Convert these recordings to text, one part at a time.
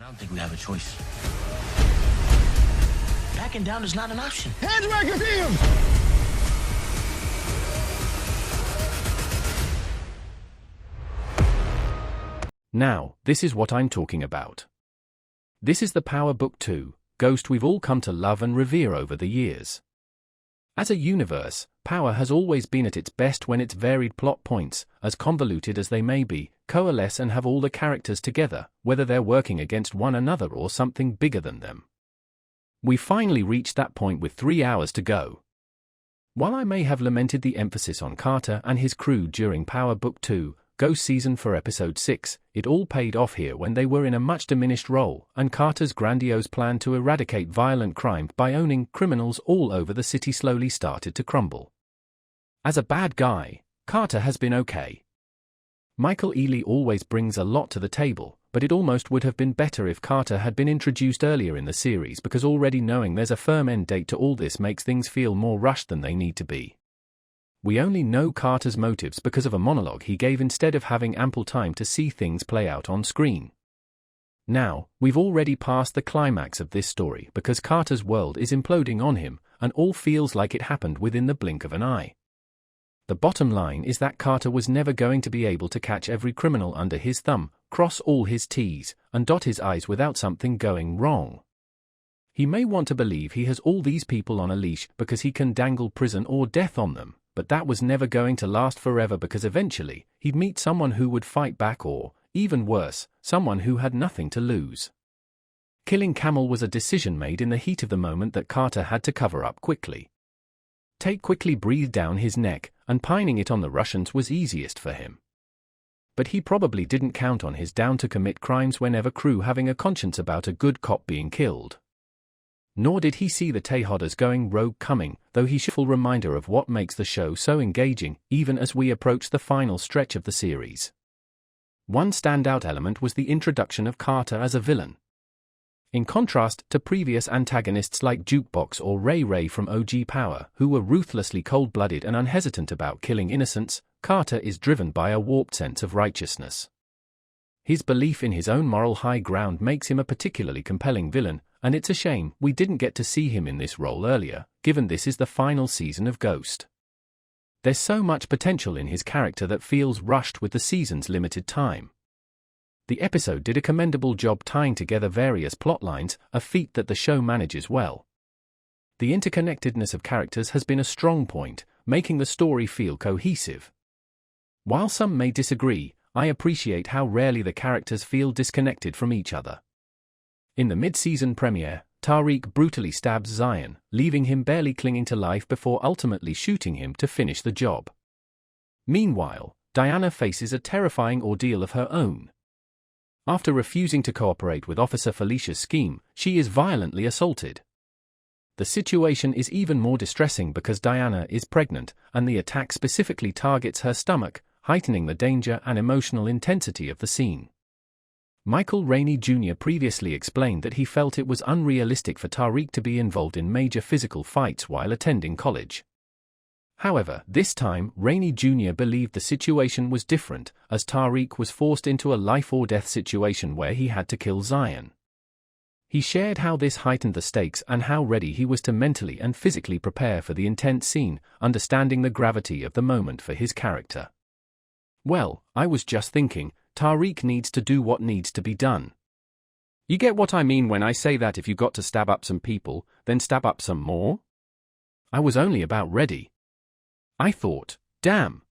I don't think we have a choice. Backing down is not an option. Hands where I can see them! Now, this is what I'm talking about. This is the Power Book 2, Ghost we've all come to love and revere over the years. As a universe, Power has always been at its best when its varied plot points, as convoluted as they may be, coalesce and have all the characters together, whether they're working against one another or something bigger than them. We finally reached that point with 3 hours to go. While I may have lamented the emphasis on Carter and his crew during Power Book 2, Ghost Season for Episode 6, it all paid off here when they were in a much diminished role, and Carter's grandiose plan to eradicate violent crime by owning criminals all over the city slowly started to crumble. As a bad guy, Carter has been okay. Michael Ealy always brings a lot to the table, but it almost would have been better if Carter had been introduced earlier in the series because already knowing there's a firm end date to all this makes things feel more rushed than they need to be. We only know Carter's motives because of a monologue he gave instead of having ample time to see things play out on screen. Now, we've already passed the climax of this story because Carter's world is imploding on him, and all feels like it happened within the blink of an eye. The bottom line is that Carter was never going to be able to catch every criminal under his thumb, cross all his T's, and dot his I's without something going wrong. He may want to believe he has all these people on a leash because he can dangle prison or death on them, but that was never going to last forever because eventually, he'd meet someone who would fight back or, even worse, someone who had nothing to lose. Killing Kamaal was a decision made in the heat of the moment that Carter had to cover up quickly. Tate quickly breathed down his neck, and pining it on the Russians was easiest for him. But he probably didn't count on his down to commit crimes whenever crew having a conscience about a good cop being killed. Nor did he see the Tejodas going rogue coming, though he should full reminder of what makes the show so engaging, even as we approach the final stretch of the series. One standout element was the introduction of Carter as a villain. In contrast to previous antagonists like Jukebox or Ray Ray from OG Power, who were ruthlessly cold-blooded and unhesitant about killing innocents, Carter is driven by a warped sense of righteousness. His belief in his own moral high ground makes him a particularly compelling villain, and it's a shame we didn't get to see him in this role earlier, given this is the final season of Ghost. There's so much potential in his character that feels rushed with the season's limited time. The episode did a commendable job tying together various plotlines, a feat that the show manages well. The interconnectedness of characters has been a strong point, making the story feel cohesive. While some may disagree, I appreciate how rarely the characters feel disconnected from each other. In the mid-season premiere, Tariq brutally stabs Zion, leaving him barely clinging to life before ultimately shooting him to finish the job. Meanwhile, Diana faces a terrifying ordeal of her own. After refusing to cooperate with Officer Felicia's scheme, she is violently assaulted. The situation is even more distressing because Diana is pregnant, and the attack specifically targets her stomach, heightening the danger and emotional intensity of the scene. Michael Rainey Jr. previously explained that he felt it was unrealistic for Tariq to be involved in major physical fights while attending college. However, this time, Rainey Jr. believed the situation was different, as Tariq was forced into a life-or-death situation where he had to kill Zion. He shared how this heightened the stakes and how ready he was to mentally and physically prepare for the intense scene, understanding the gravity of the moment for his character. Well, I was just thinking, Tariq needs to do what needs to be done. You get what I mean when I say that if you got to stab up some people, then stab up some more? I was only about ready. I thought, damn.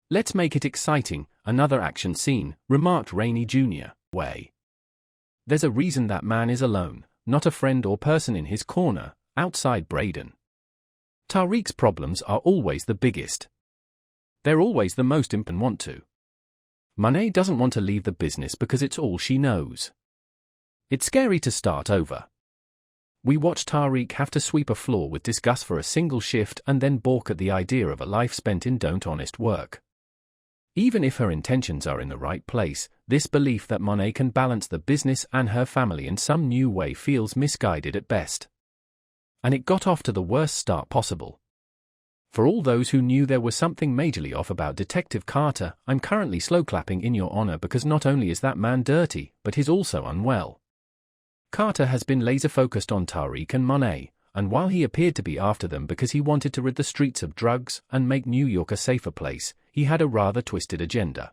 Let's make it exciting, another action scene, remarked Rainey Jr. Way. There's a reason that man is alone, not a friend or person in his corner, outside Braden. Tariq's problems are always the biggest. They're always the most important want to. Monet doesn't want to leave the business because it's all she knows. It's scary to start over. We watch Tariq have to sweep a floor with disgust for a single shift and then balk at the idea of a life spent in honest work. Even if her intentions are in the right place, this belief that Monet can balance the business and her family in some new way feels misguided at best. And it got off to the worst start possible. For all those who knew there was something majorly off about Detective Carter, I'm currently slow clapping in your honor because not only is that man dirty, but he's also unwell. Carter has been laser-focused on Tariq and Monet, and while he appeared to be after them because he wanted to rid the streets of drugs and make New York a safer place, he had a rather twisted agenda.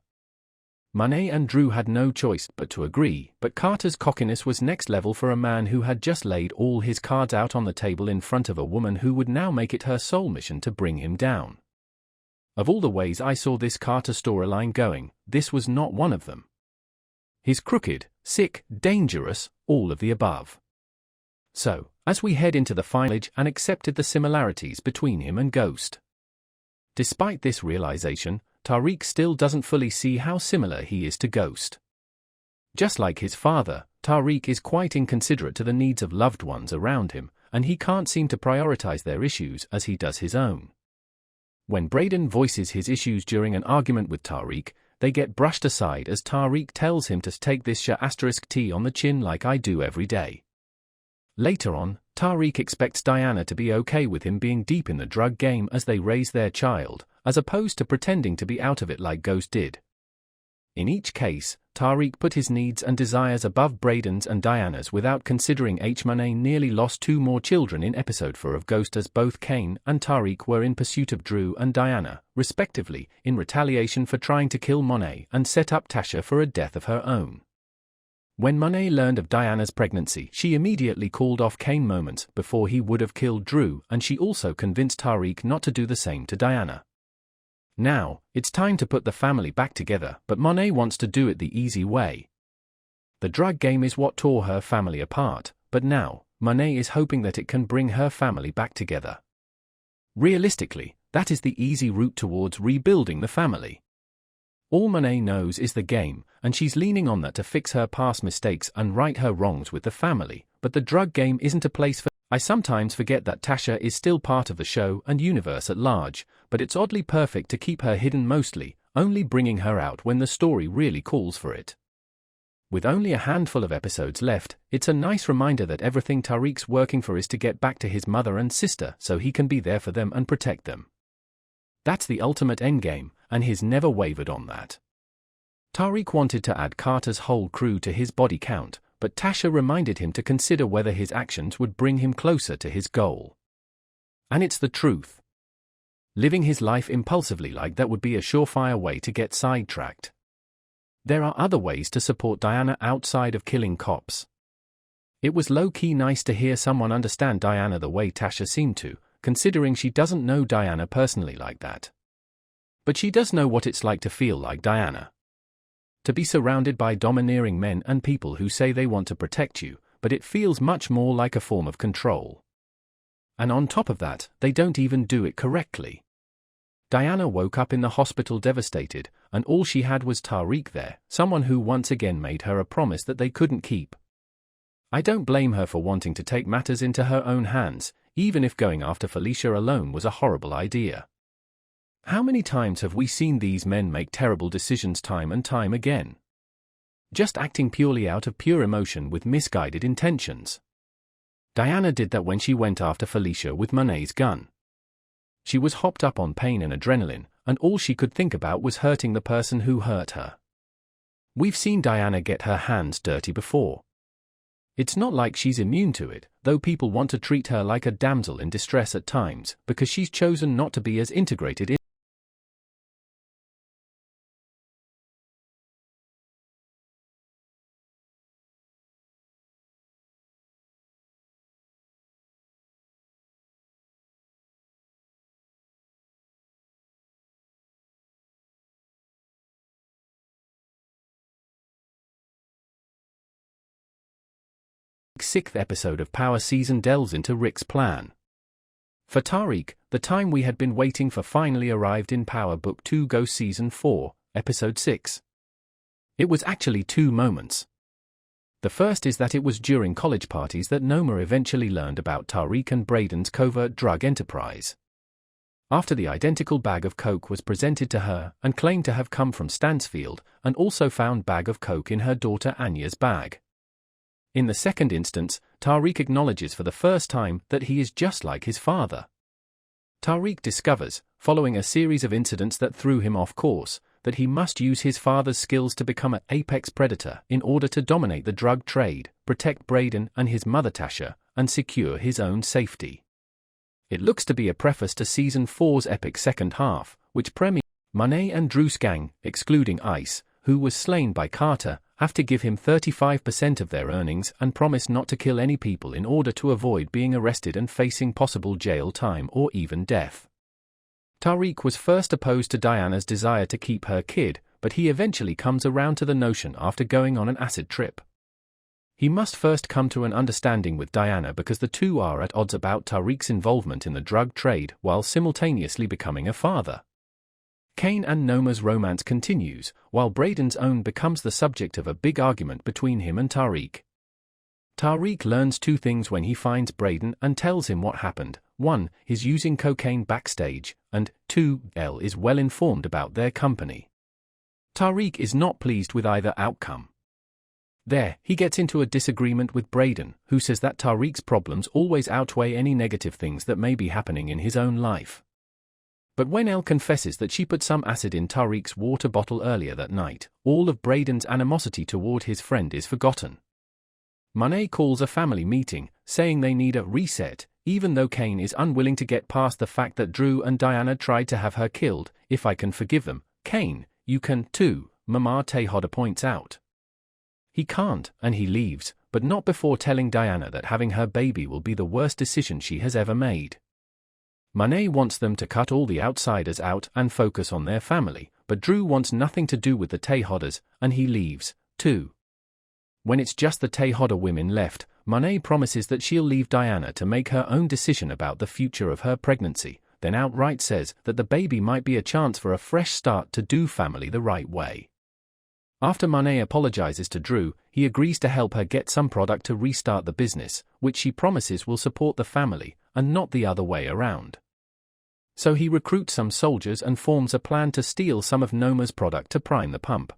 Monet and Drew had no choice but to agree, but Carter's cockiness was next level for a man who had just laid all his cards out on the table in front of a woman who would now make it her sole mission to bring him down. Of all the ways I saw this Carter storyline going, this was not one of them. He's crooked, sick, dangerous, all of the above. So, as we head into the final and accepted the similarities between him and Ghost. Despite this realization, Tariq still doesn't fully see how similar he is to Ghost. Just like his father, Tariq is quite inconsiderate to the needs of loved ones around him, and he can't seem to prioritize their issues as he does his own. When Brayden voices his issues during an argument with Tariq, they get brushed aside as Tariq tells him to take this *T on the chin like I do every day. Later on, Tariq expects Diana to be okay with him being deep in the drug game as they raise their child, as opposed to pretending to be out of it like Ghost did. In each case, Tariq put his needs and desires above Brayden's and Diana's without considering Monet nearly lost 2 more children in episode 4 of Ghost as both Cane and Tariq were in pursuit of Drew and Diana, respectively, in retaliation for trying to kill Monet and set up Tasha for a death of her own. When Monet learned of Diana's pregnancy, she immediately called off Cane moments before he would have killed Drew, and she also convinced Tariq not to do the same to Diana. Now, it's time to put the family back together, but Monet wants to do it the easy way. The drug game is what tore her family apart, but now, Monet is hoping that it can bring her family back together. Realistically, that is the easy route towards rebuilding the family. All Monet knows is the game, and she's leaning on that to fix her past mistakes and right her wrongs with the family, but the drug game isn't a place for. I sometimes forget that Tasha is still part of the show and universe at large, but it's oddly perfect to keep her hidden mostly, only bringing her out when the story really calls for it. With only a handful of episodes left, it's a nice reminder that everything Tariq's working for is to get back to his mother and sister so he can be there for them and protect them. That's the ultimate endgame, and he's never wavered on that. Tariq wanted to add Carter's whole crew to his body count, but Tasha reminded him to consider whether his actions would bring him closer to his goal. And it's the truth. Living his life impulsively like that would be a surefire way to get sidetracked. There are other ways to support Diana outside of killing cops. It was low-key nice to hear someone understand Diana the way Tasha seemed to, considering she doesn't know Diana personally like that. But she does know what it's like to feel like Diana. To be surrounded by domineering men and people who say they want to protect you, but it feels much more like a form of control. And on top of that, they don't even do it correctly. Diana woke up in the hospital devastated, and all she had was Tariq there, someone who once again made her a promise that they couldn't keep. I don't blame her for wanting to take matters into her own hands, even if going after Felicia alone was a horrible idea. How many times have we seen these men make terrible decisions time and time again? Just acting purely out of pure emotion with misguided intentions. Diana did that when she went after Felicia with Monet's gun. She was hopped up on pain and adrenaline, and all she could think about was hurting the person who hurt her. We've seen Diana get her hands dirty before. It's not like she's immune to it, though people want to treat her like a damsel in distress at times, because she's chosen not to be as integrated in the 6th episode of Power season delves into Rick's plan. For Tariq, the time we had been waiting for finally arrived in Power Book 2 Ghost Season 4, Episode 6. It was actually 2 moments. The first is that it was during college parties that Noma eventually learned about Tariq and Brayden's covert drug enterprise. After the identical bag of coke was presented to her and claimed to have come from Stansfield, and also found bag of coke in her daughter Anya's bag. In the second instance, Tariq acknowledges for the first time that he is just like his father. Tariq discovers, following a series of incidents that threw him off course, that he must use his father's skills to become an apex predator in order to dominate the drug trade, protect Brayden and his mother Tasha, and secure his own safety. It looks to be a preface to Season 4's epic second half, which premieres Monet and Drew's gang, excluding Ice, who was slain by Carter, have to give him 35% of their earnings and promise not to kill any people in order to avoid being arrested and facing possible jail time or even death. Tariq was first opposed to Diana's desire to keep her kid, but he eventually comes around to the notion after going on an acid trip. He must first come to an understanding with Diana because the two are at odds about Tariq's involvement in the drug trade while simultaneously becoming a father. Cane and Noma's romance continues, while Brayden's own becomes the subject of a big argument between him and Tariq. Tariq learns two things when he finds Brayden and tells him what happened. 1. He's using cocaine backstage, and 2. Elle is well informed about their company. Tariq is not pleased with either outcome. There, he gets into a disagreement with Brayden, who says that Tariq's problems always outweigh any negative things that may be happening in his own life. But when Elle confesses that she put some acid in Tariq's water bottle earlier that night, all of Brayden's animosity toward his friend is forgotten. Monet calls a family meeting, saying they need a reset, even though Cane is unwilling to get past the fact that Drew and Diana tried to have her killed. If I can forgive them, Cane, you can too, Mama Tehoda points out. He can't, and he leaves, but not before telling Diana that having her baby will be the worst decision she has ever made. Monet wants them to cut all the outsiders out and focus on their family, but Drew wants nothing to do with the Tehodas, and he leaves, too. When it's just the Tehoda women left, Monet promises that she'll leave Diana to make her own decision about the future of her pregnancy, then outright says that the baby might be a chance for a fresh start to do family the right way. After Monet apologizes to Drew, he agrees to help her get some product to restart the business, which she promises will support the family, and not the other way around. So he recruits some soldiers and forms a plan to steal some of Noma's product to prime the pump.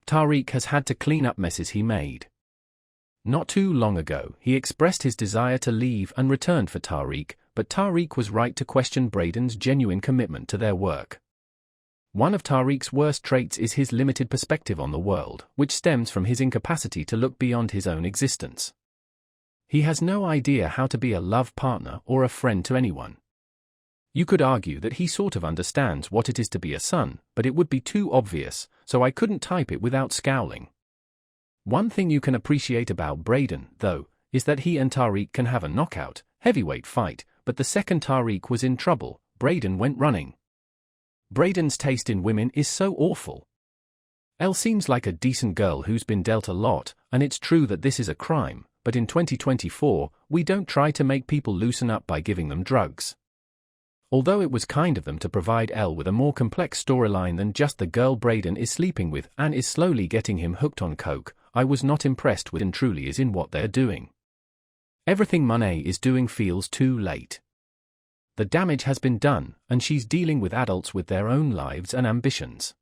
Tariq has had to clean up messes he made. Not too long ago, he expressed his desire to leave and returned for Tariq, but Tariq was right to question Brayden's genuine commitment to their work. One of Tariq's worst traits is his limited perspective on the world, which stems from his incapacity to look beyond his own existence. He has no idea how to be a love partner or a friend to anyone. You could argue that he sort of understands what it is to be a son, but it would be too obvious, so I couldn't type it without scowling. One thing you can appreciate about Brayden, though, is that he and Tariq can have a knockout, heavyweight fight, but the second Tariq was in trouble, Brayden went running. Brayden's taste in women is so awful. Elle seems like a decent girl who's been dealt a lot, and it's true that this is a crime, but in 2024, we don't try to make people loosen up by giving them drugs. Although it was kind of them to provide Elle with a more complex storyline than just the girl Brayden is sleeping with and is slowly getting him hooked on coke, I was not impressed with and truly is in what they're doing. Everything Monet is doing feels too late. The damage has been done, and she's dealing with adults with their own lives and ambitions.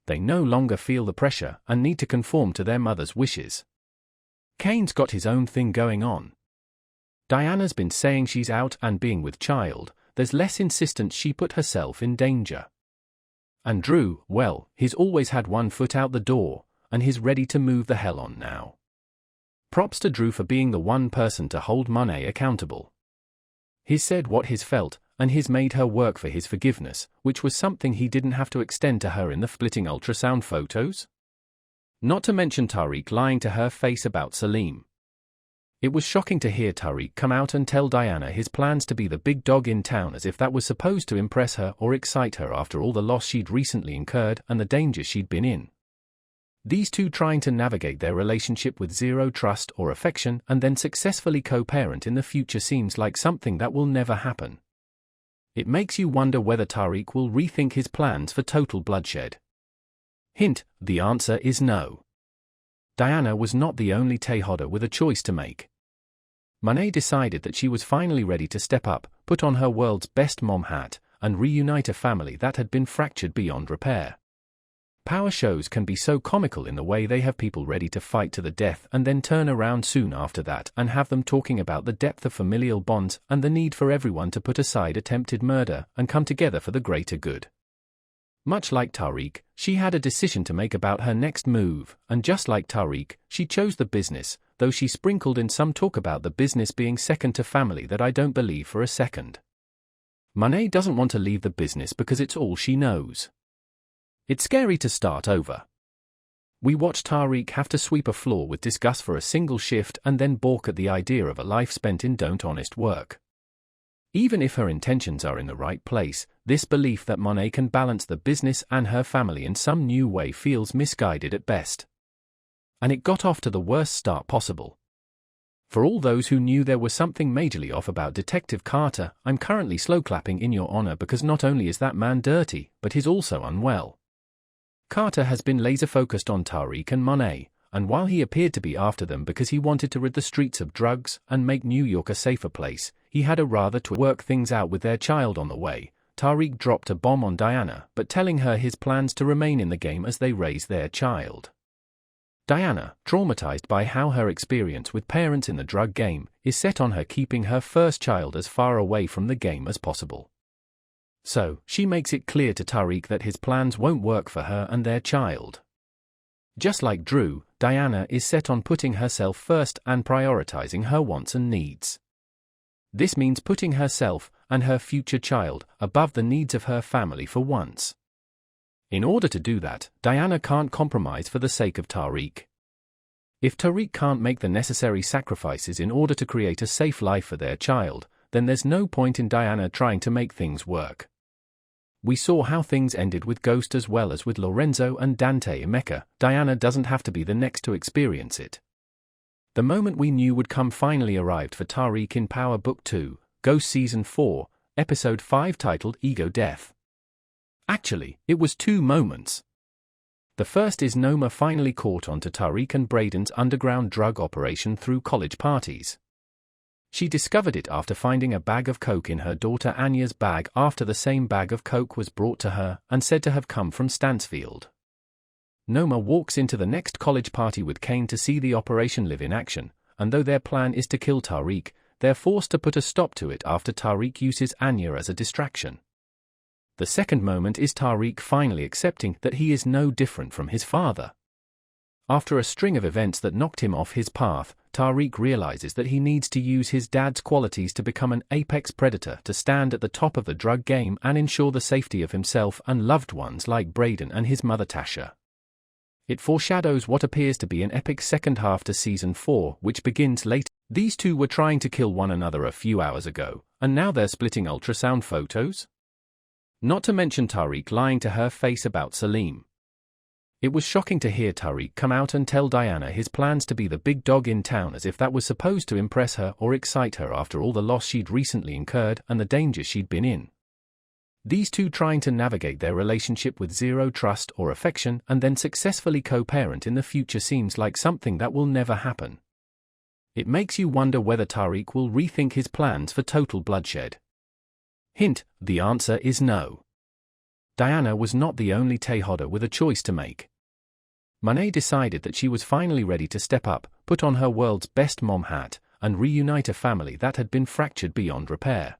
They no longer feel the pressure and need to conform to their mother's wishes. Cane's got his own thing going on. Diana's been saying she's out and being with child. There's less insistence she put herself in danger. And Drew, well, he's always had one foot out the door, and he's ready to move the hell on now. Props to Drew for being the one person to hold Monet accountable. He's said what he's felt, and he's made her work for his forgiveness, which was something he didn't have to extend to her in the splitting ultrasound photos. Not to mention Tariq lying to her face about Salim. It was shocking to hear Tariq come out and tell Diana his plans to be the big dog in town, as if that was supposed to impress her or excite her after all the loss she'd recently incurred and the danger she'd been in. These two trying to navigate their relationship with zero trust or affection and then successfully co-parent in the future seems like something that will never happen. It makes you wonder whether Tariq will rethink his plans for total bloodshed. Hint, the answer is no. Diana was not the only Tehoda with a choice to make. Monet decided that she was finally ready to step up, put on her world's best mom hat, and reunite a family that had been fractured beyond repair. Power shows can be so comical in the way they have people ready to fight to the death and then turn around soon after that and have them talking about the depth of familial bonds and the need for everyone to put aside attempted murder and come together for the greater good. Much like Tariq, she had a decision to make about her next move, and just like Tariq, she chose the business, though she sprinkled in some talk about the business being second to family that I don't believe for a second. Monet doesn't want to leave the business because it's all she knows. It's scary to start over. We watch Tariq have to sweep a floor with disgust for a single shift and then balk at the idea of a life spent in honest work. Even if her intentions are in the right place, this belief that Monet can balance the business and her family in some new way feels misguided at best. And it got off to the worst start possible. For all those who knew there was something majorly off about Detective Carter, I'm currently slow clapping in your honor because not only is that man dirty, but he's also unwell. Carter has been laser-focused on Tariq and Monet, and while he appeared to be after them because he wanted to rid the streets of drugs and make New York a safer place, he had a rather to work things out with their child on the way. Tariq dropped a bomb on Diana, but telling her his plans to remain in the game as they raise their child. Diana, traumatized by how her experience with parents in the drug game, is set on her keeping her first child as far away from the game as possible. So, she makes it clear to Tariq that his plans won't work for her and their child. Just like Drew, Diana is set on putting herself first and prioritizing her wants and needs. This means putting herself and her future child above the needs of her family for once. In order to do that, Diana can't compromise for the sake of Tariq. If Tariq can't make the necessary sacrifices in order to create a safe life for their child, then there's no point in Diana trying to make things work. We saw how things ended with Ghost as well as with Lorenzo and Dante Emeka. Diana doesn't have to be the next to experience it. The moment we knew would come finally arrived for Tariq in Power Book 2, Ghost Season 4, Episode 5 titled Ego Death. Actually, it was two moments. The first is Noma finally caught on to Tariq and Braden's underground drug operation through college parties. She discovered it after finding a bag of coke in her daughter Anya's bag after the same bag of coke was brought to her and said to have come from Stansfield. Noma walks into the next college party with Cane to see the operation live in action, and though their plan is to kill Tariq, they're forced to put a stop to it after Tariq uses Anya as a distraction. The second moment is Tariq finally accepting that he is no different from his father. After a string of events that knocked him off his path, Tariq realizes that he needs to use his dad's qualities to become an apex predator to stand at the top of the drug game and ensure the safety of himself and loved ones like Braden and his mother Tasha. It foreshadows what appears to be an epic second half to Season 4, which begins late. These two were trying to kill one another a few hours ago, and now they're splitting ultrasound photos? Not to mention Tariq lying to her face about Salim. It was shocking to hear Tariq come out and tell Diana his plans to be the big dog in town, as if that was supposed to impress her or excite her after all the loss she'd recently incurred and the danger she'd been in. These two trying to navigate their relationship with zero trust or affection and then successfully co-parent in the future seems like something that will never happen. It makes you wonder whether Tariq will rethink his plans for total bloodshed. Hint, the answer is no. Diana was not the only Tehodder with a choice to make. Monet decided that she was finally ready to step up, put on her world's best mom hat, and reunite a family that had been fractured beyond repair.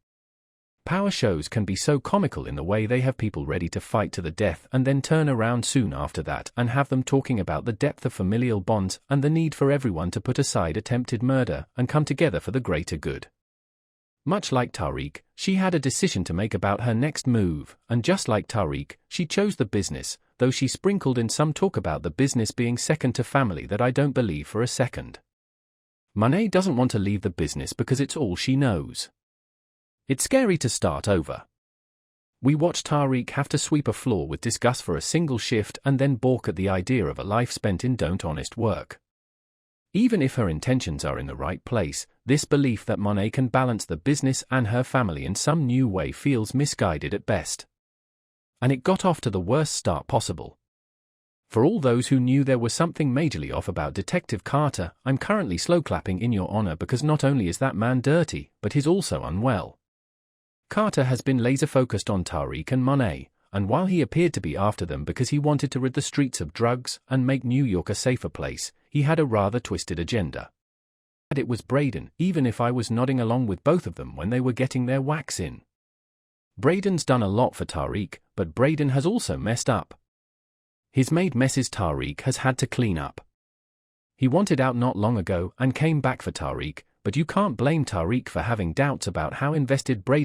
Power shows can be so comical in the way they have people ready to fight to the death and then turn around soon after that and have them talking about the depth of familial bonds and the need for everyone to put aside attempted murder and come together for the greater good. Much like Tariq, she had a decision to make about her next move, and just like Tariq, she chose the business, though she sprinkled in some talk about the business being second to family that I don't believe for a second. Monet doesn't want to leave the business because it's all she knows. It's scary to start over. We watch Tariq have to sweep a floor with disgust for a single shift and then balk at the idea of a life spent in honest work. Even if her intentions are in the right place, this belief that Monet can balance the business and her family in some new way feels misguided at best. And it got off to the worst start possible. For all those who knew there was something majorly off about Detective Carter, I'm currently slow clapping in your honor because not only is that man dirty, but he's also unwell. Carter has been laser-focused on Tariq and Monet, and while he appeared to be after them because he wanted to rid the streets of drugs and make New York a safer place, he had a rather twisted agenda. And it was Braden, even if I was nodding along with both of them when they were getting their whacks in. Braden's done a lot for Tariq, but Braden has also messed up. He's made messes Tariq has had to clean up. He wanted out not long ago and came back for Tariq, but you can't blame Tariq for having doubts about how invested Braden